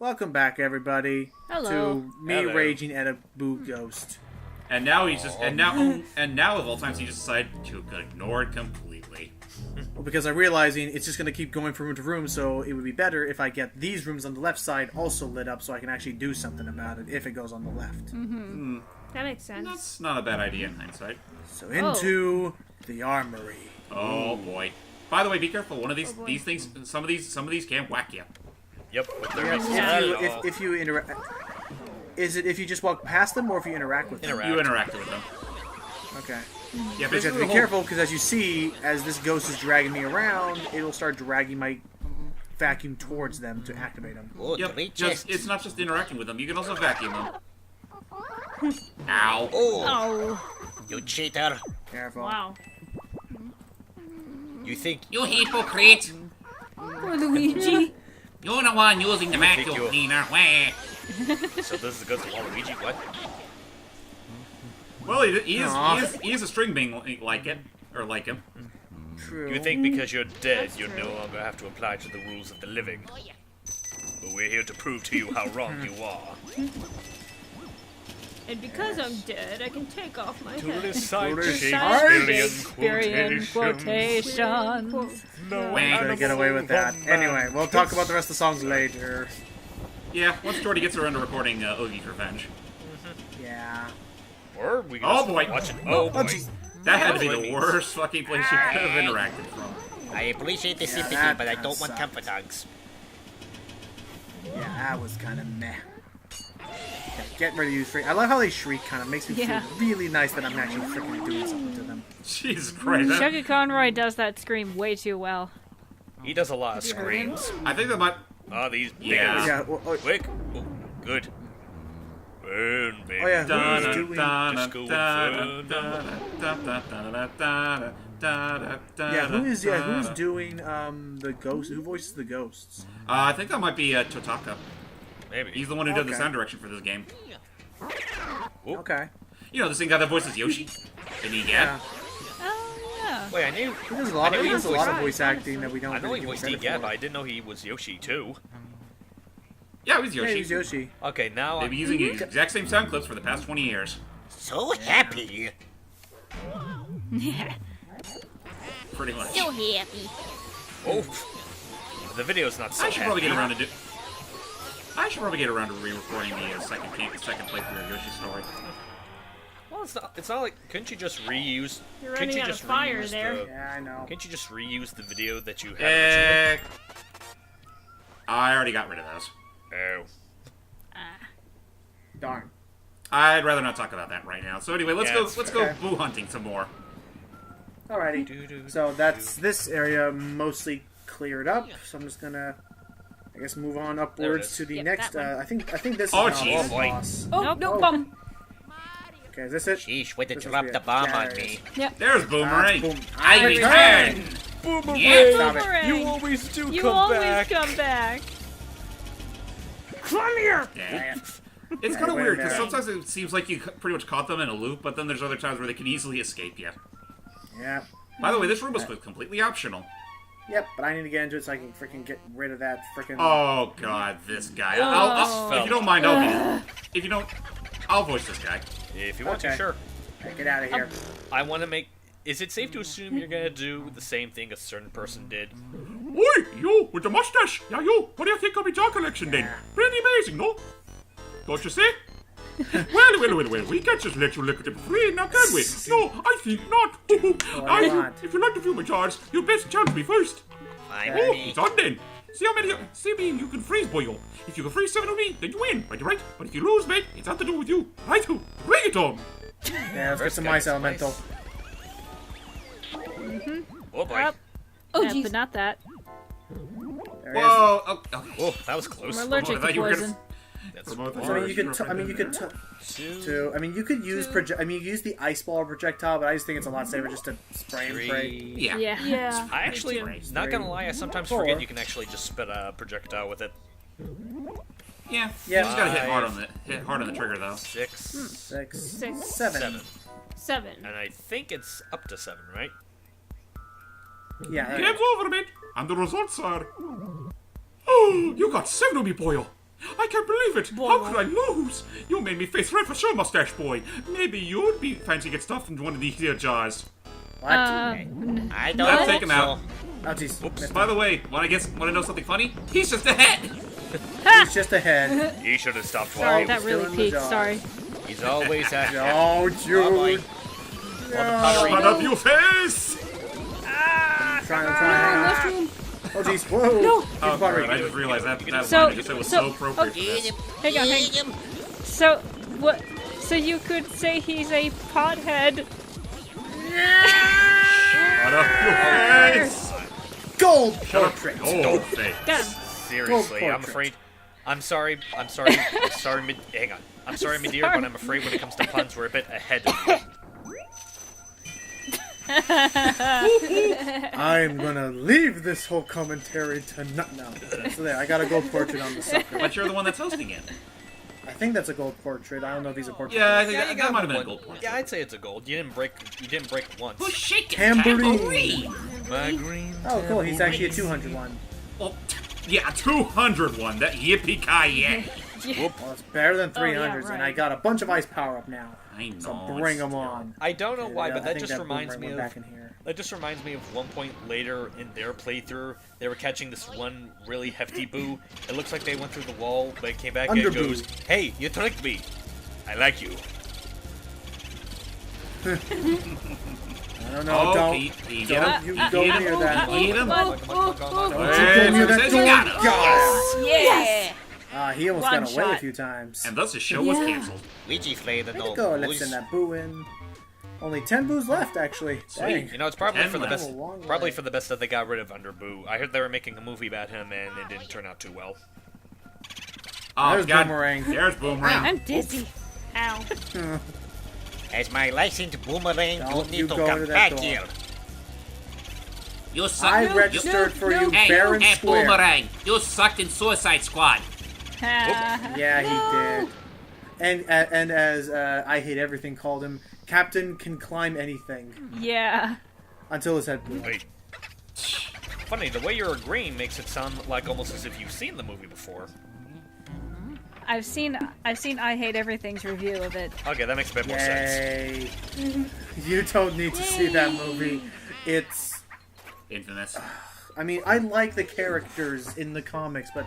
Welcome back, everybody, Hello. to me raging at a boo ghost. And now he's just and now of all times he just decided to ignore it completely. Well, because I'm realizing it's just going to keep going from room to room, so it would be better if I get these rooms on the left side also lit up, so I can actually do something about it if it goes on the left. Mm-hmm. That makes sense. That's not a bad idea in hindsight. So into the armory. Oh boy! By the way, be careful. One of these things, some of these can whack you. Yep. If you interact, is it if you just walk past them or if you interact with them? You interact with them. Okay. Yeah, but you have to be careful because, as you see, as this ghost is dragging me around, it'll start dragging my vacuum towards them to activate them. Oh, yep. It's not just interacting with them. You can also vacuum them. Ow! Oh! You cheater! Careful. Wow. You think you hypocrite! Poor Luigi. You're the one using the vacuum cleaner. So this is good to Luigi? What? Well, he is a string being like it, or like him. True. You think because you're dead, you no longer have to apply to the rules of the living. But we're here to prove to you how wrong you are. And because I'm dead, I can take off my To head. recite Shakespearean quotations. No, I'm gonna get away with that. Anyway, we'll talk about the rest of the songs later. Yeah, once Jordy gets around to recording Oogie's Revenge. Yeah. Or we can just watch it. Oh boy. That had to be the worst fucking place you could have interacted from. I appreciate the sympathy, but I don't want comfort dogs. Yeah, that was kind of meh. Okay, get ready to use shriek. I love how they shriek, kind of makes me feel really nice that I'm actually freaking doing something to them. Jesus Christ. Shuggy Conroy does that scream way too well. He does a lot of screams. I think that might... Oh, these yeah. Yeah. Quick. Oh, good. Burn, baby. Oh yeah, who's doing... who's doing the ghost? Who voices the ghosts? I think that might be Totaka. Maybe. He's the one who did the sound direction for this game. Okay. You know, the same guy that voices Yoshi in EGAT. Yeah. Oh, yeah. Wait, I knew. He does a lot of voice acting that we don't. I know he really voiced EGAT, but I didn't know he was Yoshi too. Yeah, it was Yoshi. Yeah, he's Yoshi. Okay, now they've been using the exact same sound clips for the past 20 years. So happy. Yeah. Pretty much. So happy. Oh, the video's not so I should probably get around to re-recording the second playthrough of Yoshi's Story. Well, it's not like. Couldn't you just reuse? You're running out of fire there. Yeah, I know. Can't you just reuse the video that you had originally? I already got rid of those. Oh. Darn. I'd rather not talk about that right now. So anyway, let's go boo hunting some more. Alrighty. So that's this area mostly cleared up. So I'm just gonna, I guess, move on upwards to the next. I think this. Oh, is jeez. the boss. Oh, no bum. Okay, is this it? Sheesh, way to drop the bomb on me. Yep. There's Boomerang. Boom. I return. Boomerang! Yeah. Boomerang. You always do You come always back. come back. Come here. Yeah. It's kind of weird because sometimes it seems like you pretty much caught them in a loop, but then there's other times where they can easily escape you. Yeah. By the way, this room was completely optional. Yep, but I need to get into it so I can freaking get rid of that freaking. Oh god, this guy. If you don't mind, I'll voice this guy. If you want to, sure. Right, get out of here. I want to make. Is it safe to assume you're gonna do the same thing a certain person did? Oi, you with the mustache. Yeah, you. What do you think of my jar collection then? Pretty amazing, no? Don't you say? Well, we can't just let you look at them free, now can we? No, I think not. If you like to view my jars, you best challenge me first. It's on then. See how many, you can freeze, Boyo. If you can freeze 7 of me, then you win, right? But if you lose, mate, it's not to do with you. Right, who? Bring it on. Yeah, let's get some ice elemental. Oh boy. Oh, but not that. Whoa. Oh, that was close. I'm allergic to poison. You could use the ice ball projectile, but I just think it's a lot safer just to spray and pray. Yeah. I actually, not gonna lie, I sometimes forget you can actually just spit a projectile with it. Yeah. You just gotta hit hard on the trigger though. 6, 7. 7. And I think it's up to 7, right? Yeah. Game's over, mate. And the results are... Oh, you got 7 of me, Boyo. I can't believe it! How could I lose? You made me face red for sure, Mustache Boy. Maybe you'd be fancy get stuff from one of these here jars. What? I don't Let's know. take him out. Oh, jeez. Oops. By the way, want to know something funny? He's just a head. He's just ahead. He should have stopped Sorry, while that still really in the peaked. jar. Sorry. he's always at. Oh, Jude. Shut up, you face! I'm trying to hang on. Oh, jeez. Whoa. No. Oh, right, I just realized that So- line I just said was so appropriate for Eat this. him. Hang on, Eat hang him. So what? So you could say he's a pothead. Shut up, you face! Gold Shut up, portrait. old face. Got him. Seriously, Gold I'm portrait. afraid. I'm sorry, hang on. I'm sorry, my dear, Sorry. but I'm afraid when it comes to puns, we're a bit ahead of you. I'm gonna leave this whole commentary to no. So there, I got a gold portrait on the sucker. But you're the one that's hosting it. I think that's a gold portrait. I don't know if he's a portrait. Yeah, I think Yeah, that, you that got might have been a one. gold point. Yeah, I'd say it's a gold. You didn't break once. Who's shaking? Tambourine. My green. Oh, cool. He's actually a 200 one. Oh, yeah, 201. That yippee-ki-yay. Well, it's better than 300s, and right. I got a bunch of ice power up now. I know. So bring them still. on. I don't know why, Yeah, but I that think just that reminds boomerang me went of. back in here. That just reminds me of one point later in their playthrough, they were catching this one really hefty boo. It looks like they went through the wall, but it came back and it Underboo. goes, "Hey, you tricked me. I like you." I don't know. Oh, don't can you don't get him? you go near that. Eat him. Oh, oh, Don't oh. you Hey, go near that says you door. got him. Got him. Yeah. He almost One got away a shot. few times. And thus the show was Yeah. canceled. Luigi played the Way to no go. Let's booze. send that boo in. Only 10 boos left, actually. Dang. You know, it's probably 10 for the left. best. A long Probably way. for the best that they got rid of Underboo. I heard they were making a movie about him, and it didn't turn out too well. Oh, There's God. Boomerang. There's Boomerang. I'm dizzy. Ow. As my licensed boomerang, Don't you you need to go come to that back door. here. You suck. I registered for you Hey, fair and hey, square. Boomerang. You sucked in Suicide Squad. Yeah, he did. And as I Hate Everything called him, Captain can climb anything Yeah. until his head blew. Wait. Funny, the way you're agreeing makes it sound like almost as if you've seen the movie before. I've seen I Hate Everything's review of it. Okay, that makes a bit more sense. Yay. You don't need to see that movie. It's... Infamous. I mean, I like the characters in the comics, but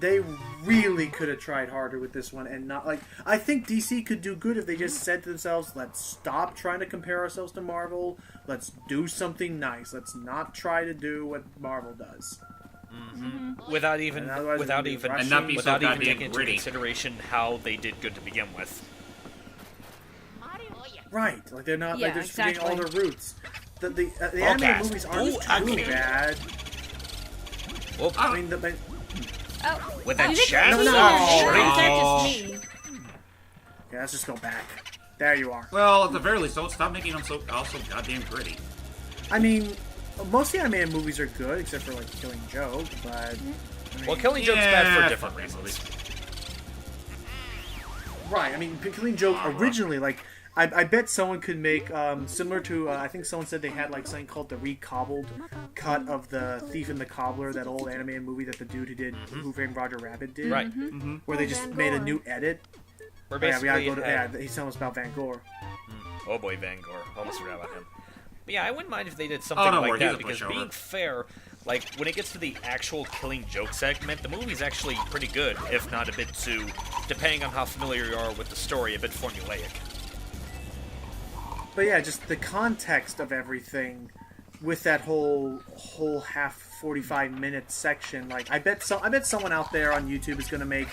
they really could have tried harder with this one and not, like... I think DC could do good if they just said to themselves, let's stop trying to compare ourselves to Marvel, let's do something nice, let's not try to do what Marvel does. Without even, And otherwise without it'd be even, rushing. And not be so without even goddamn taking into gritty. consideration how they did good to begin with. Right, like they're not, Yeah, like they're just forgetting all exactly. their roots. The anime movies aren't Ooh, too ugly. bad. Whoop. I mean, the, Oh. With that You think chest? that's No. or is that just me? yeah, let's just go back. There you are. Well, at the very least, don't stop making them so goddamn gritty. I mean, most of the anime movies are good, except for like Killing Joke, but I mean, Well, Killing Joke's bad Yeah, for different fuck these reasons. right. I mean, Killing Joke originally, like, I bet someone could make similar to. I think someone said they had like something called the recobbled cut of the Thief and the Cobbler, that old anime movie that the dude who did Who Framed Roger Rabbit did, Right. where they just made a new edit. We're Oh, yeah, we gotta basically go to. had- Yeah, he's telling us about Van Gogh. Oh boy, Van Gogh. Almost forgot about him. But yeah, I wouldn't mind if they did something don't like worry, he's that, a because pushover. being fair, like, when it gets to the actual Killing Joke segment, the movie's actually pretty good, if not a bit too, depending on how familiar you are with the story, a bit formulaic. But yeah, just the context of everything with that whole half 45-minute section. Like, I bet someone out there on YouTube is gonna make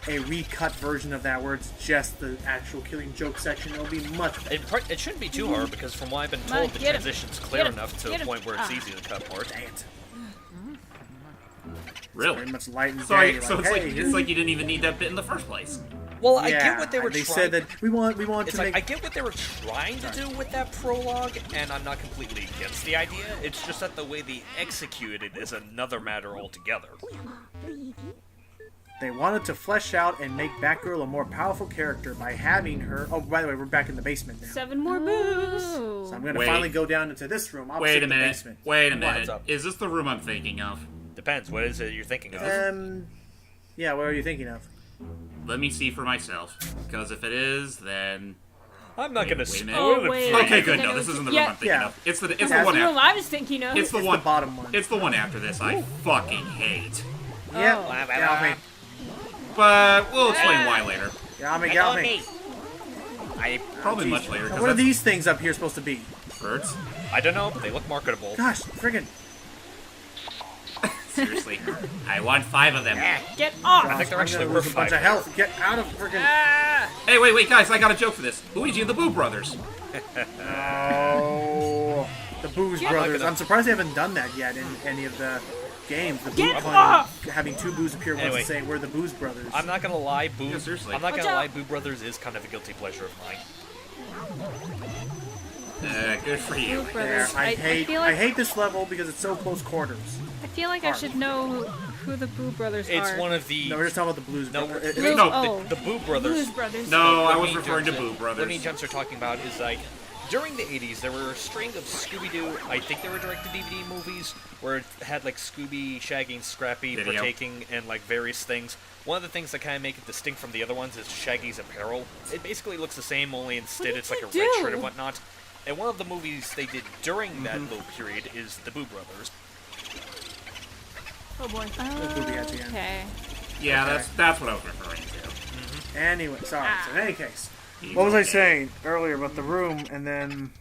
a recut version of that where it's just the actual Killing Joke section. It'll be much better. It shouldn't be too hard, because from what I've been Come on, told, the get him. transition's clear Get him. enough to Get the him. point where it's Ah. easy to cut apart. Dang it. Really? Very much light and Sorry, day. so it's hey, like here's- it's like you didn't even need that bit in the first place. Well, I yeah, get what they were they trying. said that we want It's to like, make. I get what they were trying to do with that prologue, and I'm not completely against the idea. It's just that the way they executed it is another matter altogether. They wanted to flesh out and make Batgirl a more powerful character by having her. Oh, by the way, we're back in the basement now. 7 more booze. So I'm gonna Wait. finally go down into this room. Opposite Wait a the minute. basement. Wait a What's minute. up? Is this the room I'm thinking of? Depends. What is it you're thinking of? Yeah. What are you thinking of? Let me see for myself. Because if it is, then... I'm not gonna wait a minute. spoil Oh, wait. it. I Okay, think good. I No, know this what isn't you- the room yeah. I'm thinking Yeah. of. It's the That's one the room after. I was thinking of. It's the It's one. the bottom one. It's the one after this. I fucking hate. Yep. Oh. Get off me. But we'll explain why later. Get off me. Hang Get off on me. me. I Probably much later. Now, 'cause what are that's these things up here supposed to be? birds. I don't know, but they look marketable. Gosh, friggin'. Seriously, I want 5 of them. Get off! I think they're actually I'm gonna lose worth a bunch 5. of health. Get out of friggin'. Ah! Hey, wait, guys! I got a joke for this. Luigi and the Boo Brothers. Oh, the Booze Brothers. gonna- I'm surprised they haven't done that yet in any of the games. The Boo Get Clan off! having 2 Boos appear once Anyway. and saying we're the Booze Brothers. I'm not gonna lie, Boo. Yeah, seriously. I'm not Watch gonna lie, out. Boo Brothers is kind of a guilty pleasure of mine. Good for you. Boo There. Brothers. I hate. feel I like hate this level because it's so close quarters. I feel like I should know who the Boo Brothers It's are. one of the. No, we're just talking about the Blues No, Brothers. Blues- No, oh. the Boo Brothers. Blues Brothers. No, I What was me referring to Jumps- Boo Brothers. What me Jumps are talking about is like during the 80s there were a string of Scooby-Doo. I think they were direct-to-DVD movies where it had like Scooby, Shaggy, and Scrappy Video. partaking in like various things. One of the things that kind of make it distinct from the other ones is Shaggy's apparel. It basically looks the same, only instead did it's like a they red do? shirt and whatnot. And one of the movies they did during that little period is the Boo Brothers. Oh boy. Booby at the end. Okay. Yeah, Okay. that's what I was referring to. Anyway, sorry. Ah. So in any case, what was I saying earlier about the room? And then,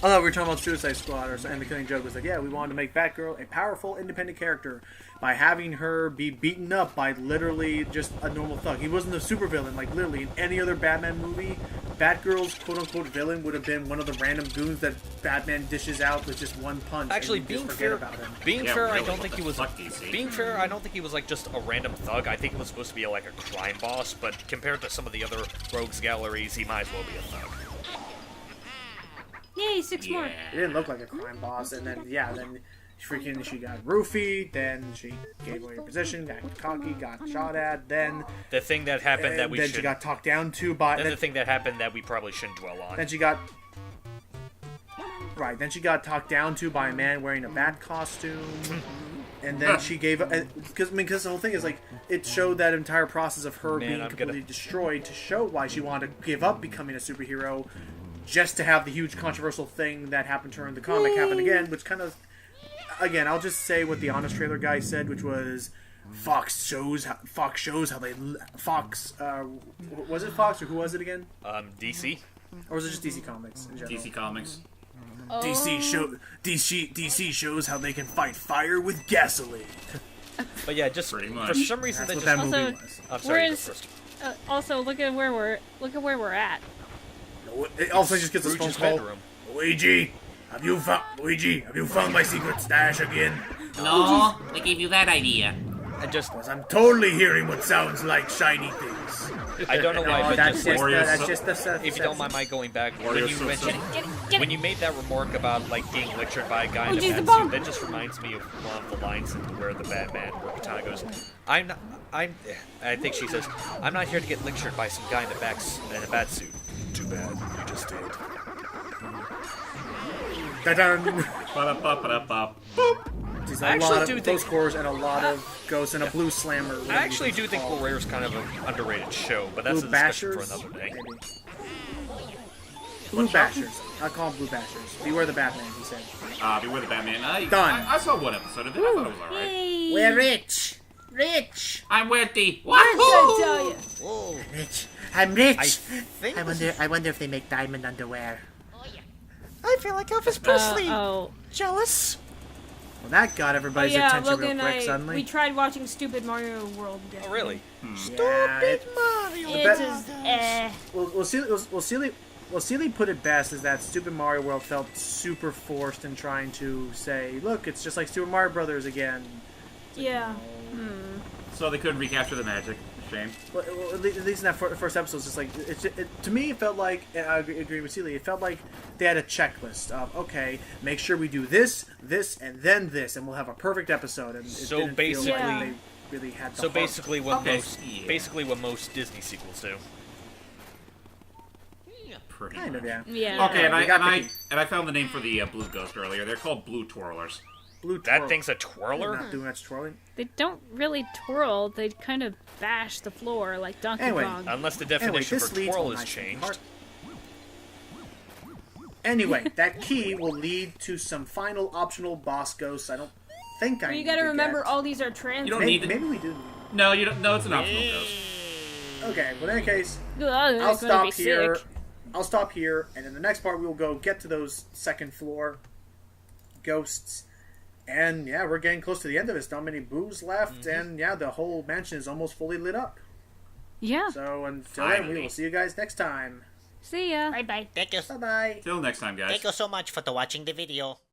oh no, we were talking about Suicide Squad, and the Killing Joke was like, yeah, we wanted to make Batgirl a powerful, independent character by having her be beaten up by literally just a normal thug. He wasn't a supervillain. Like literally in any other Batman movie, Batgirl's quote-unquote villain would have been one of the random goons that Batman dishes out with just one punch. Actually, and you just being forget fair, about him. being Yeah, fair, I really, don't what think the he was. fuck, DC? Being fair, I don't think he was like just a random thug. I think he was supposed to be like a crime boss. But compared to some of the other rogues galleries, he might as well be a thug. Yay, 6 more. He didn't look like a crime boss, and then then she got roofied, then she gave away her position, got cocky, got shot at, then The thing that happened that we then should. she got talked down to by Then the thing that happened that we probably shouldn't dwell on. then she got right then she got talked down to by a man wearing a bat costume, and then she gave because the whole thing is like it showed that entire process of her Man, being I'm completely gonna- destroyed to show why she wanted to give up becoming a superhero. Just to have the huge controversial thing that happened to her in the comic happen again, which kind of, again, I'll just say what the Honest Trailer guy said, which was, Fox shows how they was it Fox or who was it again, DC. or was it just DC Comics in general? DC Comics. DC shows how they can fight fire with gasoline. But yeah, just Pretty for much. some reason That's they what just. that movie Also- was. I'm sorry. You go Whereas- first. Also, look at where we're at. It also just gets this phone Luigi's call. bedroom. Luigi, have you found my secret stash again? No, they gave you that idea. And just, I'm totally hearing what sounds like shiny things. I don't know why, No, but that's just just Warriors. that's just the if you don't mind my going back, when Warriors you so mentioned when you made that remark about like getting lectured by a guy in a Luigi's the bat bomb. suit, that just reminds me of one of the lines in where the Batman, where Katana goes, I think she says, "I'm not here to get lectured by some guy in a bat suit." Too bad, you just did. Ta-dun. Ba-da-ba-ba-da-ba. There's I a actually lot do of think- those scores and a lot of ghosts and a blue slammer. I actually do think Blue Rare's kind of an underrated show, but that's Blue a discussion Bashers. for another day. Maybe. Blue Bashers. I call them Blue Bashers. Beware the Batman, he said. Beware the Batman. Done. I saw one episode of it. I thought it was alright. Yay! We're rich. Rich. I'm wealthy. What did I tell you? Whoa. Rich. I'm rich. I think I wonder if they make diamond underwear. I feel like Elvis Presley. Oh. Jealous. Well, that got Oh everybody's yeah, attention Logan real quick and I, suddenly. we tried watching Stupid Mario World. Oh, really? Yeah, it- Mario. It's just, Well, Seeley put it best is that Stupid Mario World felt super forced in trying to say, look, it's just like Super Mario Brothers again. yeah. So they couldn't recapture the magic. Shame. Well, at least in that first episode, it's just like to me, it felt like, and I agree with Seeley, it felt like they had a checklist of, okay, make sure we do this, this, and then this, and we'll have a perfect episode. And it So didn't feel like basically- they really had the So heart. basically, what Okay. most Disney sequels do. Pretty kind of, much. yeah. Yeah. Okay, and We got I picky. found the name for the blue ghost earlier. They're called blue twirlers. Blue That twirl. thing's a They're twirler? not doing much twirling. They don't really twirl. They kind of bash the floor like Donkey Anyway. Kong. Unless the Anyway, definition this for leads twirl well, is nice changed. part. Anyway, that key will lead to some final optional boss ghosts. I don't think I Well, you need gotta to remember get. all these are trans. You don't Maybe, need to. maybe we do. No, you don't. No, it's an optional ghost. Okay, well, in any case, Ugh, I'll it's gonna be stop here. sick. I'll stop here, and in the next part we will go get to those second floor ghosts. And yeah, we're getting close to the end of this. Not many boos left, and yeah, the whole mansion is almost fully lit up. Yeah. So until then, we Finally. will see you guys next time. See ya. Thank you. Bye bye. Till next time, guys. Thank you so much for watching the video.